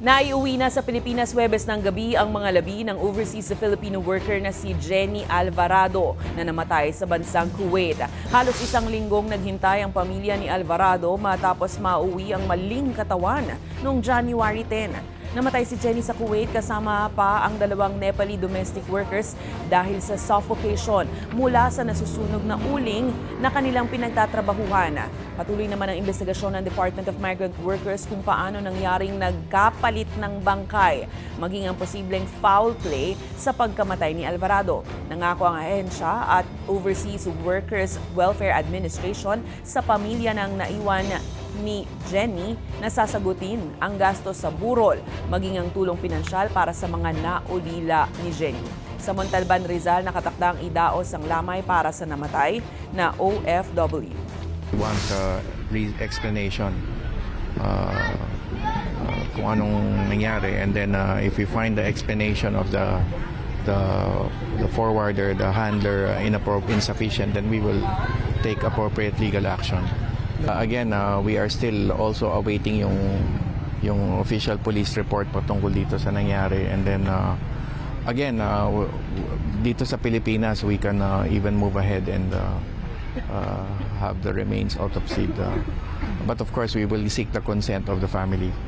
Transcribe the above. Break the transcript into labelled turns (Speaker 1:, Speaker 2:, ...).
Speaker 1: Naiuwi na sa Pilipinas Huwebes ng gabi ang mga labi ng overseas Filipino worker na si Jenny Alvarado na namatay sa bansang Kuwait. Halos isang linggong naghintay ang pamilya ni Alvarado matapos mauwi ang maling katawan noong January 10. Namatay si Jenny sa Kuwait kasama pa ang dalawang Nepali domestic workers dahil sa suffocation mula sa nasusunog na uling na kanilang pinagtatrabahuhan. Patuloy naman ang investigasyon ng Department of Migrant Workers kung paano nangyaring nagkapalit ng bangkay, maging ang posibleng foul play sa pagkamatay ni Alvarado. Nangako ang ahensya at Overseas Workers Welfare Administration sa pamilya ng naiwan ni Jenny na sasagutin ang gastos sa burol, maging ang tulong pinansyal para sa mga naulila ni Jenny. Sa Montalban, Rizal, nakatakdang idaos ang lamay para sa namatay na OFW.
Speaker 2: We want explanation kung anong nangyari, and then if we find the explanation of the forwarder, the handler insufficient, then we will take appropriate legal action. Again, we are still also awaiting yung official police report patungkol dito sa nangyari, and then again, dito sa Pilipinas we can even move ahead and have the remains autopsied, but of course we will seek the consent of the family.